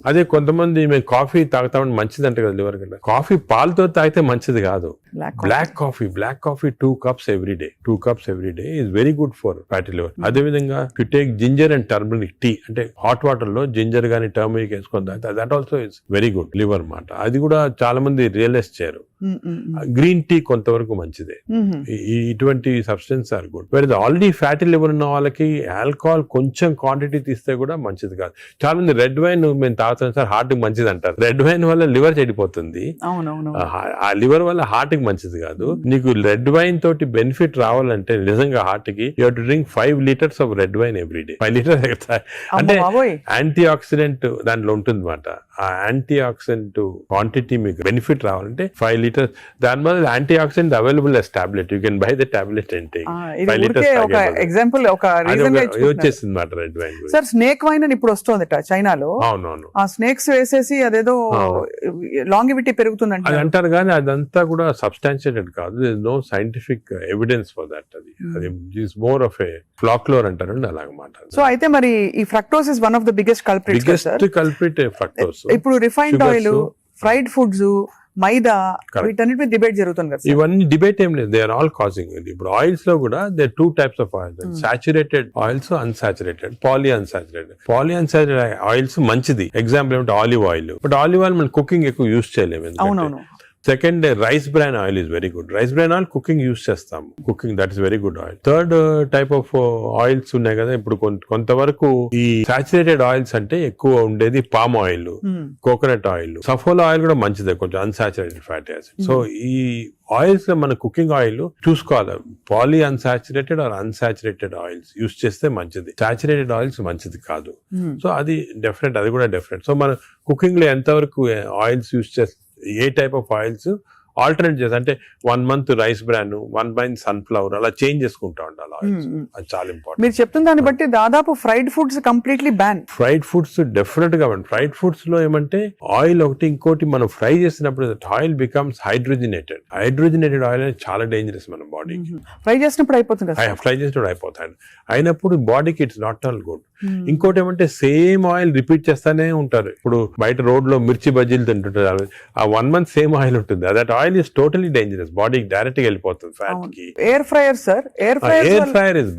అదే కొంతమంది మేము కాఫీ తాగుతామని మంచిది అంటే కదా లివర్ కంటే, కాఫీ పాలతో తాగితే మంచిది కాదు. Black coffee 2 cups every day. 2 cups every day is very good for fatty liver. అదే విధంగా you take ginger and turmeric tea, అంటే హాట్ వాటర్ లో జింజర్ గానీ టర్మరిక్ వేసుకొని తాగితే that also is very good liver మాట. అది కూడా చాలా మంది రియలైజ్ చేయరు. గ్రీన్ టీ కొంతవరకు మంచిదే. ఇటువంటి సబ్స్టెన్స్ ఆర్ గుడ్. వేరే ఆల్రెడీ ఫ్యాటీ లివర్ ఉన్న వాళ్ళకి ఆల్కహాల్ కొంచెం క్వాంటిటీ తీస్తే కూడా మంచిది కాదు. చాలా మంది రెడ్ వైన్ మేము తాగుతాం సార్ హార్ట్ కి మంచిది అంటారు. రెడ్ వైన్ వల్ల లివర్ చెడిపోతుంది. ఆ లివర్ వల్ల హార్ట్ కి మంచిది కాదు. నీకు రెడ్ వైన్ తోటి బెనిఫిట్ రావాలంటే నిజంగా హార్ట్ కి you have to drink 5 liters of red wine every day. 5 liters అంటే యాంటీ ఆక్సిడెంట్ దాంట్లో ఉంటుంది అన్నమాట. ఆ యాంటీ ఆక్సిడెంట్ క్వాంటిటీ మీకు బెనిఫిట్ రావాలంటే 5 liters. దాని వల్ల anti oxidant available as tablet. You can buy the tablet and take 5 liters. ఒక ఎగ్జాంపుల్ ఒక రీజన్ వచ్చేసింది మాట red wine. Sir snake wine అని ఇప్పుడు వస్తుంది చైనాలో. అవునవును. ఆ స్నేక్స్ వేసేసి అదేదో లాంగివిటీ పెరుగుతుంది అది అంటారు కానీ అదంతా కూడా సబ్స్టాన్షియేటెడ్ కాదు. No scientific evidence for that. అది is more of a folklore అంటారు అలాగమాట. సో అయితే మరి ఈ fructose is one of the biggest culprit fructose. ఇప్పుడు refined oil, fried foods, maida, వీటన్నిటి డిబేట్ జరుగుతుంది కదా. ఇవన్నీ డిబేట్ ఏం లేదు, దే ఆర్ ఆల్ కాజింగ్. ఇప్పుడు ఆయిల్స్ లో కూడా they 2 types of oils, saturated oils, unsaturated, poly unsaturated oils మంచిది. ఎగ్జాంపుల్ ఏమంటే olive oil. But olive oil మనం కుకింగ్ ఎక్కువ యూజ్ చేయలేము. అవునవును. Second rice bran oil is very good. Rice bran oil cooking use చేస్తాం. Cooking that is very good oil. Third type of oils ఉన్నాయి కదా. ఇప్పుడు కొంతవరకు ఈ సాచురేటెడ్ ఆయిల్స్ అంటే ఎక్కువ ఉండేది palm oil, coconut oil, Saffola oil కూడా మంచిదే, కొంచెం అన్సాచురేటెడ్ ఫ్యాటీ యాసిడ్. సో ఈ ఆయిల్స్ లో మన కుకింగ్ ఆయిల్ చూసుకోవాలి. Poly unsaturated or unsaturated oils use చేస్తే మంచిది. సాచురేటెడ్ ఆయిల్స్ మంచిది కాదు. సో అది డిఫరెంట్, అది కూడా డిఫరెంట్. సో మన కుకింగ్ లో ఎంతవరకు ఆయిల్స్ యూజ్ చేస్తే, ఏ టైప్ ఆఫ్ ఆయిల్స్ ఆల్టర్నేట్ చేసి, అంటే 1 month rice bran, 1 month sunflower, అలా చేంజ్ చేసుకుంటా ఉండాలి ఆయిల్స్. అది చాలా ఇంపార్టెంట్. మీరు చెప్తున్న దాన్ని బట్టి దాదాపు fried foods completely ban. Fried foods definite గా బ్యాన్. ఫ్రైడ్ ఫుడ్స్ లో ఏమంటే ఆయిల్ ఒకటి, ఇంకోటి మనం ఫ్రై చేసినప్పుడు ఆయిల్ బికమ్స్ హైడ్రోజనేటెడ్ ఆయిల్ అనేది చాలా డేంజరస్ మన బాడీకి. ఫ్రై చేసినప్పుడు అయిపోతుంది, అయినప్పుడు బాడీకి ఇట్స్ నాట్ ఆల్ గుడ్. ఇంకోటి ఏమంటే సేమ్ ఆయిల్ రిపీట్ చేస్తానే ఉంటారు. ఇప్పుడు బయట రోడ్ లో మిర్చి బజ్జీలు తింటుంటారు, ఆ 1 month సేమ్ ఆయిల్ ఉంటుంది. That oil is totally dangerous, బాడీకి డైరెక్ట్ గా వెళ్ళిపోతుంది ఫ్యాట్ కి. Air fryer sir, air fryer is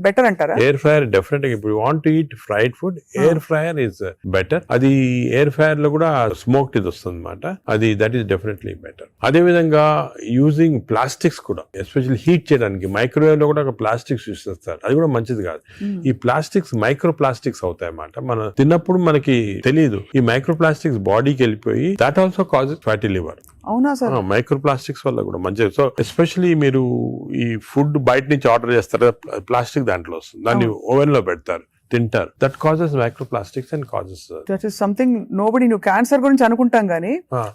better అంటారా? ఎయిర్ ఫ్రైయర్ డెఫినెట్ గా, ఇప్పుడు want to eat fried food, air fryer is better. అది ఎయిర్ ఫ్రైయర్ లో కూడా స్మోక్డ్ ఇది వస్తుంది అనమాట. అది దట్ ఈస్ డెఫినెట్లీ బెటర్. అదే విధంగా యూజింగ్ ప్లాస్టిక్స్ కూడా, ఎస్పెషల్లీ హీట్ చేయడానికి మైక్రోవేవ్ లో కూడా ఒక ప్లాస్టిక్స్ యూజ్ చేస్తారు. అది కూడా మంచిది కాదు. ఈ ప్లాస్టిక్స్ మైక్రో ప్లాస్టిక్స్ అవుతాయి అన్నమాట. మనం తిన్నప్పుడు మనకి తెలియదు. ఈ మైక్రో ప్లాస్టిక్స్ బాడీకి వెళ్ళిపోయి that also causes fatty liver. అవునా సార్? మైక్రో ప్లాస్టిక్స్ వల్ల కూడా మంచిది. సో ఎస్పెషల్లీ మీరు ఈ ఫుడ్ బయట నుంచి ఆర్డర్ చేస్తారు, ప్లాస్టిక్ దాంట్లో వస్తుంది, దాన్ని ఓవెన్ లో పెడతారు, తింటారు. That causes microplastics and causes that is something nobody. నువ్వు క్యాన్సర్ గురించి అనుకుంటాం కానీ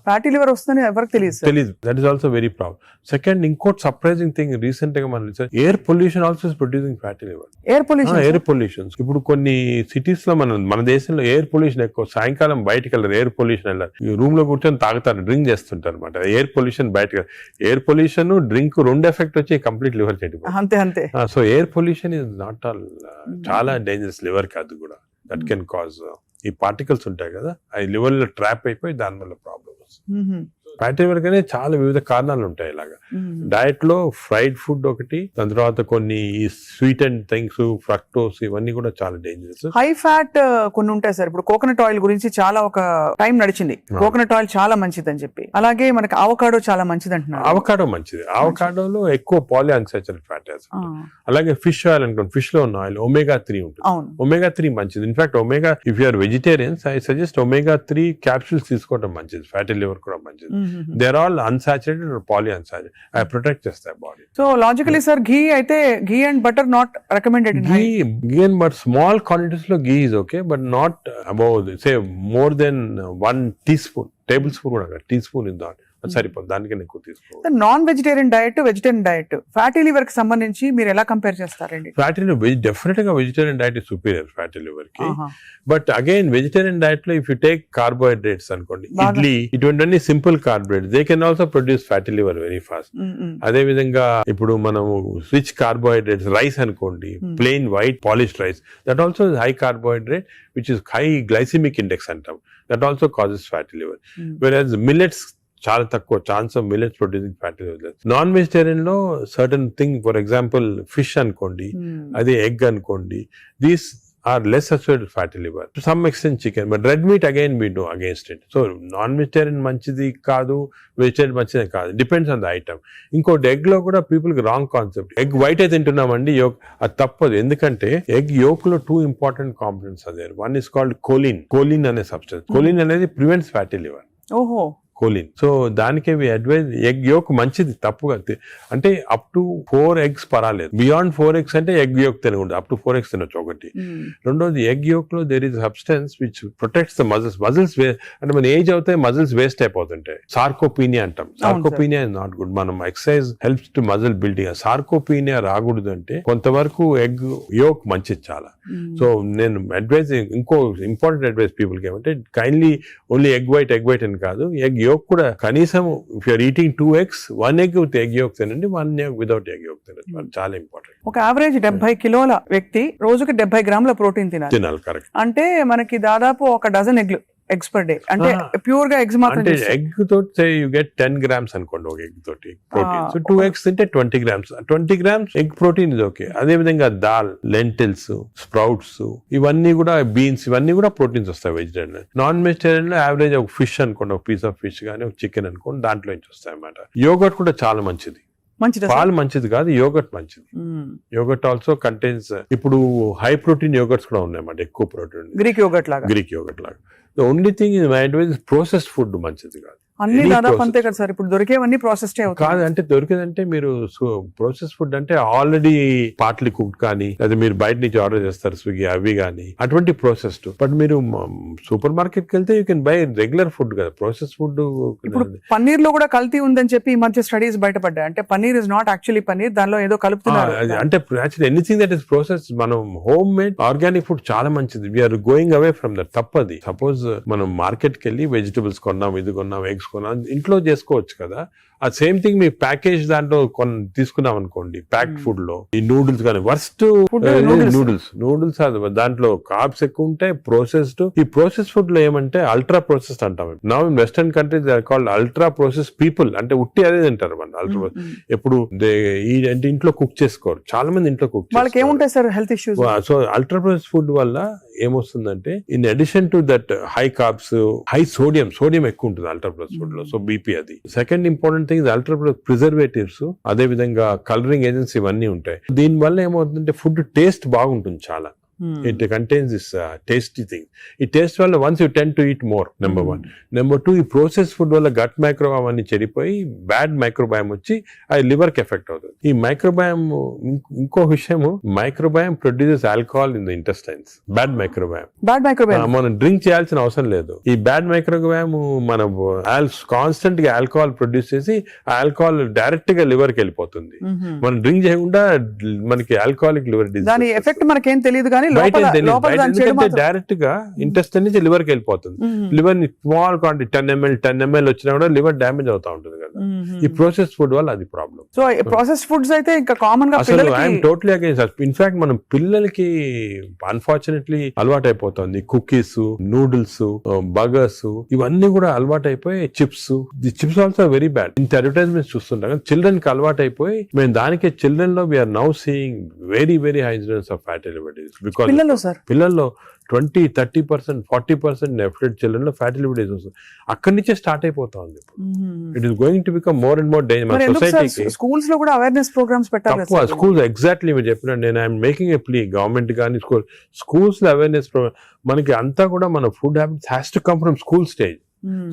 ఫ్యాటీ లివర్ వస్తుందని ఎవరికి తెలియదు. That is also very problem. Second, ఇంకోటి సర్ప్రైజింగ్ థింగ్, రీసెంట్ గా మనం air pollution also is producing fatty liver. Air pollution ఇప్పుడు కొన్ని సిటీస్ లో మన దేశంలో ఎయిర్ పొల్యూషన్ ఎక్కువ. సాయంకాలం బయటకు వెళ్ళారు, ఎయిర్ పొల్యూషన్ వెళ్ళారు, రూమ్ లో కూర్చొని తాగుతారు, డ్రింక్ చేస్తుంటారు అనమాట. ఎయిర్ పొల్యూషన్ బయటకు, ఎయిర్ పొల్యూషన్ డ్రింక్ 2 ఎఫెక్ట్ వచ్చి కంప్లీట్ లివర్ చెడిపోతుంది. అంతే. So air pollution is not all, చాలా డేంజరస్ లివర్ కి. అది కూడా దట్ కెన్ కాజ్, ఈ పార్టికల్స్ ఉంటాయి కదా, అవి లివర్ లో ట్రాప్ అయిపోయి దాని వల్ల ప్రాబ్లమ్ వస్తుంది. ఫ్యాటీ లివర్ కానీ చాలా వివిధ కారణాలు ఉంటాయి. ఇలాగా డయట్ లో ఫ్రైడ్ ఫుడ్ ఒకటి, దాని తర్వాత కొన్ని స్వీట్ అండ్ థింగ్స్, ఫ్రక్టోస్, ఇవన్నీ కూడా చాలా డేంజరస్. హై ఫ్యాట్ కొన్ని ఉంటాయి సార్. ఇప్పుడు కోకోనట్ ఆయిల్ గురించి చాలా ఒక టైం నడిచింది, కోకోనట్ ఆయిల్ చాలా మంచిది అని చెప్పి. అలాగే మనకి అవకాడో చాలా మంచిది అంటున్నారు. అవకాడో మంచిది. అవకాడోలో ఎక్కువ పాలీ అన్సాచురేటెడ్ ఫ్యాటీ యాసిడ్. అలాగే ఫిష్ ఆయిల్ అనుకోండి, ఫిష్ లో ఉన్న ఆయిల్ omega 3 ఉంటుంది. omega 3 మంచిది. In fact omega, if you are vegetarians, I suggest omega 3 capsules తీసుకోవడం మంచిది. ఫ్యాటీ లివర్ కూడా మంచిది. They are all unsaturated or poly unsaturated. అవి ప్రొటెక్ట్ చేస్తాయి body. So logically sir, ghee అయితే ghee and butter not recommended. Ghee and but small quantities లో ghee is okay, but not above say more than 1 teaspoon, table spoon కూడా tea spoon is not. అది సరిపోదు, దానికన్నా ఎక్కువ తీసుకోవాలి. Non vegetarian diet, vegetarian diet, fatty liver కి సంబంధించి మీరు ఎలా కంపేర్ చేస్తారండి? ఫ్యాటీ లివర్ డెఫినెట్ గా vegetarian diet is superior fatty liver కి. బట్ అగైన్ వెజిటేరియన్ డైట్ లో ఇఫ్ యూ టేక్ కార్బోహైడ్రేట్స్ అనుకోండి, ఇడ్లీ ఇటువంటి simple carbohydrates, they can also produce fatty liver very fast. అదే విధంగా ఇప్పుడు మనము రిచ్ కార్బోహైడ్రేట్స్, రైస్ అనుకోండి, plain white polished rice, that also high carbohydrate which is high glycaemic index అంటాం, that also causes fatty liver. Whereas millets చాలా తక్కువ chance of millets producing fatty liver. Non vegetarian లో certain thing, for example fish అనుకోండి, అదే egg అనుకోండి, these are less associated with fatty liver. To some extent chicken, but red meat again we know against it. So non-vegetarian manchidi kaadu, vegetarian manchidi kaadu. Depends on the item. ఇంకోటి egg లో కూడా people కి wrong concept. Egg white అయితే తింటున్నామండి, yoke అది తప్పదు. ఎందుకంటే egg yolk లో 2 important components అదే. One is called choline. Choline అనే సబ్స్టెన్స్. కోలిన్ అనేది ప్రివెంట్స్ ఫ్యాటీ లివర్. ఓహో. కోలిన్. సో దానికే అడ్వైజ్ ఎగ్ యోక్ మంచిది, తప్పుగా అంటే అప్ టు 4 eggs పర్వాలేదు. బియాండ్ 4 eggs అంటే ఎగ్ యోక్ తినకూడదు, అప్ టు 4 eggs తినొచ్చు ఒకటి. రెండోది ఎగ్ యోక్ లో there is substance which protects the muscles. Muscles అంటే మన ఏజ్ అవుతాయి, మజిల్స్ వేస్ట్ అయిపోతుంటాయి. సార్కోపీనియా అంటాం. Sarcopenia is not good. మనం exercise helps to muscle building. Sarcopenia రాకూడదు అంటే కొంతవరకు ఎగ్ యోక్ మంచిది చాలా. సో నేను అడ్వైజ్, ఇంకో ఇంపార్టెంట్ అడ్వైజ్ పీపుల్ కి ఏమంటే కైండ్లీ ఓన్లీ ఎగ్ వైట్ అని కాదు, ఎగ్ యోక్ కూడా కనీసం if you're eating 2 eggs, 1 egg with egg yolk తినండి, 1 egg వితౌట్ ఎగ్ యోక్ తినండి. చాలా ఇంపార్టెంట్. ఒక యావరేజ్ 70 కిలోల వ్యక్తి రోజుకి 70 గ్రాముల ప్రోటీన్ తినాలి. కరెక్ట్. అంటే మనకి దాదాపు ఒక డజన్ ఎగ్స్ పర్ డే. అంటే ప్యూర్ గా ఎగ్స్ మాత్రం. ఎగ్ తోటి యూ గెట్ 10 grams అనుకోండి ఒక ఎగ్ తోటి ప్రోటీన్. సో 2 eggs తింటే 20 grams. 20 grams ఎగ్ ప్రోటీన్ ఇది ఓకే. అదే విధంగా దాల్, లెంటిల్స్, స్ప్రౌట్స్, ఇవన్నీ కూడా బీన్స్, ఇవన్నీ కూడా ప్రోటీన్స్ వస్తాయి వెజిటేరియన్. నాన్ వెజిటేరియన్ లో యావరేజ్ ఒక ఫిష్ అనుకోండి, ఒక పీస్ ఆఫ్ ఫిష్ కానీ ఒక చికెన్ అనుకోండి, దాంట్లో నుంచి వస్తాయి అన్నమాట. యోగర్ట్ కూడా చాలా మంచిది. పాలు మంచిది కాదు, యోగర్ట్ మంచిది. యోగర్ట్ ఆల్సో కంటైన్స్, ఇప్పుడు హై ప్రోటీన్ యోగర్ట్స్ కూడా ఉన్నాయన్నమాట, ఎక్కువ ప్రోటీన్. గ్రీక్ యోగర్ట్ లాగా. The only thing is my advice is processed food మంచిది కాదు. అన్ని దాదాపు అంతే కదా సార్, ఇప్పుడు దొరికేవన్నీ ప్రాసెస్డ్ కాదు. అంటే దొరికేదంటే మీరు ప్రాసెస్ ఫుడ్ అంటే ఆల్రెడీ పార్ట్లీ కుక్డ్ కానీ, లేదా మీరు బయట నుంచి ఆర్డర్ చేస్తారు స్విగ్గీ అవి కానీ, అటువంటి ప్రాసెస్డ్. బట్ మీరు సూపర్ మార్కెట్ కి వెళ్తే you can buy regular food కదా. Process food. ఇప్పుడు పన్నీర్ లో కూడా కల్తీ ఉందని చెప్పి ఈ మధ్య స్టడీస్ బయటపడ్డాయి. అంటే paneer is not actually paneer, దానిలో ఏదో కలుపుతున్నారు. అంటే actually anything that is process, మనం హోమ్ మేడ్ ఆర్గానిక్ ఫుడ్ చాలా మంచిది. We're going away from that. తప్పది. సపోజ్ మనం మార్కెట్ కి వెళ్ళి వెజిటబుల్స్ కొన్నాం, ఇది కొన్నాం, ఎగ్స్ కొన్నాం, ఇంట్లో చేసుకోవచ్చు కదా. ఆ సేమ్ థింగ్ మీ ప్యాకేజ్ దాంట్లో తీసుకున్నాం అనుకోండి, ప్యాక్డ్ ఫుడ్ లో ఈ నూడిల్స్ కానీ, వర్స్ట్ నూడిల్స్ దాంట్లో కార్బ్స్ ఎక్కువ ఉంటాయి, ప్రాసెస్డ్. ఈ ప్రాసెస్ ఫుడ్ లో ఏమంటే అల్ట్రా ప్రాసెస్డ్ అంటాం. Now in western countries they are called ultra process people. అంటే ఉట్టి అదే తింటారు మన అల్ట్రా. ఎప్పుడు అంటే ఇంట్లో కుక్ చేసుకోరు చాలా మంది, ఇంట్లో కుక్ వాళ్ళకి ఏముంటాయి sir health issues. So ultra process food వల్ల ఏమొస్తుందంటే, in addition to that high carbs, high sodium ఎక్కువ ఉంటుంది అల్ట్రా ప్రాసెస్ ఫుడ్ లో. సో బీపీ అది. Second important thing ultra preservatives, అదే విధంగా కలరింగ్ ఏజెంట్స్ ఇవన్నీ ఉంటాయి. దీని వల్ల ఏమవుతుందంటే ఫుడ్ టేస్ట్ బాగుంటుంది చాలా. It contains this tasty thing. ఈ టేస్ట్ వల్ల once you tend to eat more, number 1. Number 2, ఈ ప్రాసెస్ ఫుడ్ వల్ల గట్ మైక్రోబయామ్ అన్ని చెడిపోయి బ్యాడ్ మైక్రోబయామ్ వచ్చి అది లివర్ కి ఎఫెక్ట్ అవుతుంది. ఈ మైక్రోబయామ్, ఇంకో విషయము, microbiome produces alcohol in the intestines. Bad microbiome మనం డ్రింక్ చేయాల్సిన అవసరం లేదు. ఈ బ్యాడ్ మైక్రోబయామ్ మనం కాన్స్టెంట్ గా ఆల్కహాల్ ప్రొడ్యూస్ చేసి ఆ ఆల్కహాల్ డైరెక్ట్ గా లివర్ కి వెళ్ళిపోతుంది. మనం డ్రింక్ చేయకుండా మనకి ఆల్కహాలిక్ లివర్ డిసీజ్, దాని ఎఫెక్ట్ మనకేం తెలియదు కానీ డైరెక్ట్ గా ఇంటెస్టైన్ నుంచి లివర్ కి వెళ్ళిపోతుంది. లివర్ ని స్మాల్ క్వాంటిటీ 10 ml వచ్చినా కూడా లివర్ డ్యామేజ్ అవుతా ఉంటుంది కదా. ఈ ప్రాసెస్ ఫుడ్ వల్ల అది ప్రాబ్లం. సో ప్రాసెస్ ఫుడ్స్ అయితే ఇంకా కామన్ గా అసలు ఐఎమ్ టోటలీ అగైన్స్. ఇన్ఫాక్ట్ మనం పిల్లలకి అన్ఫార్చునేట్లీ అలవాటు అయిపోతుంది. కుకీస్, నూడిల్స్, బర్గర్స్, ఇవన్నీ కూడా అలవాటు అయిపోయి, చిప్స్ ఆల్సో వెరీ బ్యాడ్. ఇంత అడ్వర్టైజ్మెంట్స్ చూస్తుంటాం. చిల్డ్రన్ కి అలవాటు అయిపోయి మేము దానికి చిల్డ్రన్ లో we're now seeing very high incidence of fatty liver disease. Because పిల్లల్లో 20-30%, 40% డెఫినెట్ చిల్డ్రన్ లో ఫ్యాటీ లివర్ డిసీజ్ వస్తుంది. అక్కడి నుంచే స్టార్ట్ అయిపోతా ఉంది. It is going to become more and more danger. సొసైటీకి స్కూల్స్ లో కూడా అవేర్నెస్ ప్రోగ్రామ్స్ పెట్టాలి. స్కూల్స్ ఎగ్జాక్ట్లీ మీరు చెప్పిన, నేను I'm making a plea, government కానీ స్కూల్స్ లో అవేర్నెస్ ప్రోగ్రామ్. మనకి అంతా కూడా మన food habits has to come from school stage.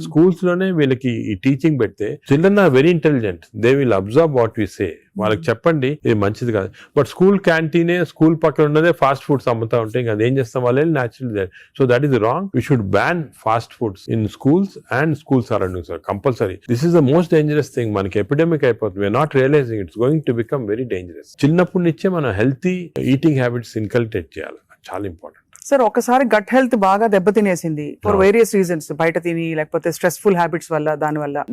Schools లోనే వీళ్ళకి ఈ టీచింగ్ పెడితే children are very intelligent, they will observe what we say. వాళ్ళకి చెప్పండి ఇది మంచిది కాదు. బట్ స్కూల్ క్యాంటీనే, స్కూల్ పక్కన ఉన్నదే ఫాస్ట్ ఫుడ్స్ అమ్ముతా ఉంటే ఇంకా అదేం చేస్తాం వాళ్ళు natural. So that is wrong. We should ban fast foods in schools and school surroundings compulsory. This is the most dangerous thing. మనకి ఎపిడమిక్ అయిపోతుంది. We are not realising it's going to become very dangerous. చిన్నప్పటి నుంచే మనం healthy eating habits inculcate చేయాలి. చాలా important. Sir ఒకసారి gut health బాగా దెబ్బతినేసింది ఫర్ వేరియస్ రీజన్స్, బయట తిని లేకపోతే స్ట్రెస్ఫుల్ హ్యాబిట్స్ వల్ల,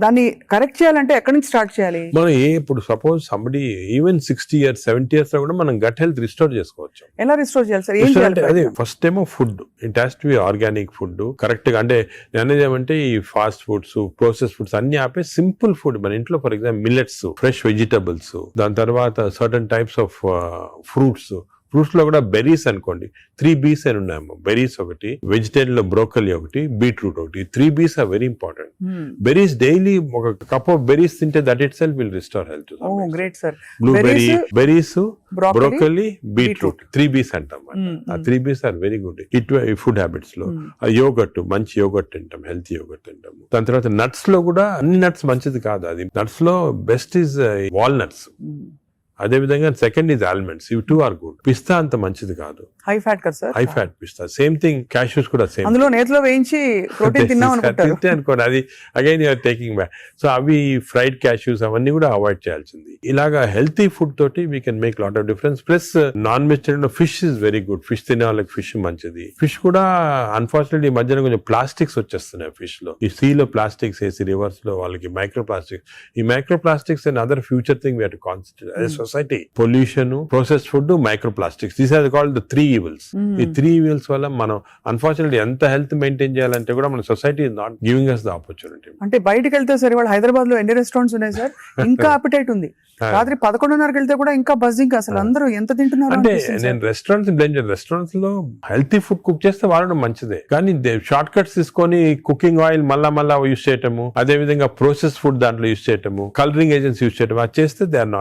దాన్ని కరెక్ట్ చేయాలంటే ఎక్కడి నుంచి స్టార్ట్ చేయాలి? మనం ఇప్పుడు suppose somebody even 60 years 70 years లో కూడా మనం గట్ హెల్త్ రిస్టోర్ చేసుకోవచ్చు. ఎలా రిస్టోర్ చేయాలి సార్? ఏం చేయాలి? అదే ఫస్ట్ ఏమో food, it has to be organic food correct గా. అంటే నేను ఏమంటే ఈ ఫాస్ట్ ఫుడ్స్, ప్రాసెస్ ఫుడ్స్ అన్ని ఆపే సింపుల్ ఫుడ్ మన ఇంట్లో, for example millets, fresh vegetables, దాని తర్వాత certain types of fruits. Fruits లో కూడా బెర్రీస్ అనుకోండి, 3 B's అని ఉన్నాయేమో. బెర్రీస్ ఒకటి, వెజిటేరియన్ లో బ్రోకలీ ఒకటి, బీట్రూట్ ఒకటి. 3 B's are very important. Berries daily ఒక కప్ ఆఫ్ బెర్రీస్ తింటే that itself will restore health. Great sir. Blueberry, berries, broccoli, beetroot, 3 B's అంటాం. ఆ 3 B's are very good food habits లో. Yoghurt, మంచి yoghurt తింటాం, healthy yoghurt తింటాం. దాని తర్వాత నట్స్ లో కూడా అన్ని నట్స్ మంచిది కాదు. అది నట్స్ లో బెస్ట్ ఈజ్ వాల్నట్స్. అదే విధంగా సెకండ్ ఇస్ ఆల్మండ్స్. ఇవి 2 ఆర్ గుడ్. పిస్తా అంత మంచిది కాదు, హై ఫ్యాట్ కదా సార్. హై ఫ్యాట్ పిస్తా. సేమ్ థింగ్ క్యాష్యూస్ కూడా సేమ్. అందులో నేతిలో వేయించి ప్రోటీన్ తిన్నాం అనుకుంటారు అనుకోండి. అది again you're taking back. So అవి ఫ్రైడ్ క్యాష్యూస్ అవన్నీ కూడా అవాయిడ్ చేయాల్సింది. ఇలాగా హెల్తీ ఫుడ్ తోటి we can make lot of difference. Plus non vegetarian లో fish is very good. Fish తినే వాళ్ళకి ఫిష్ మంచిది. ఫిష్ కూడా అన్ఫార్చునేట్లీ ఈ మధ్యన కొంచెం ప్లాస్టిక్స్ వచ్చేస్తున్నాయి ఫిష్ లో. ఈ సీ లో ప్లాస్టిక్స్ వేసి రివర్స్ లో వాళ్ళకి మైక్రో ప్లాస్టిక్స్. ఈ microplastics and other future thing we have to concentrate as a society. Pollution, processed food, microplastics, these are called the 3 evils. ఈ 3 evils వల్ల మనం అన్ఫార్చునేట్లీ ఎంత హెల్త్ మెయింటైన్ చేయాలంటే కూడా మన society is not giving us the opportunity. అంటే బయటకు వెళ్తే సరే, వాళ్ళు హైదరాబాద్ లో ఎన్ని రెస్టారెంట్స్ ఉన్నాయి సార్, ఇంకా అపిటైట్ ఉంది. రాత్రి 11:30కి వెళ్తే కూడా ఇంకా బజ్జింగ్. అసలు అందరూ ఎంత తింటున్నారు అంటే నేను రెస్టారెంట్స్ బ్లేమ్ చేయను. రెస్టారెంట్స్ లో హెల్తీ ఫుడ్ కుక్ చేస్తే వాడడం మంచిదే, కానీ షార్ట్ కట్స్ తీసుకొని కుకింగ్ ఆయిల్ మళ్ళా యూస్ చేయటము, అదే విధంగా ప్రాసెస్ ఫుడ్ దాంట్లో యూస్ చేయటము, కలరింగ్ ఏజెంట్స్ యూస్ చేయటం, అది చేస్తే దే ఆర్ నాట్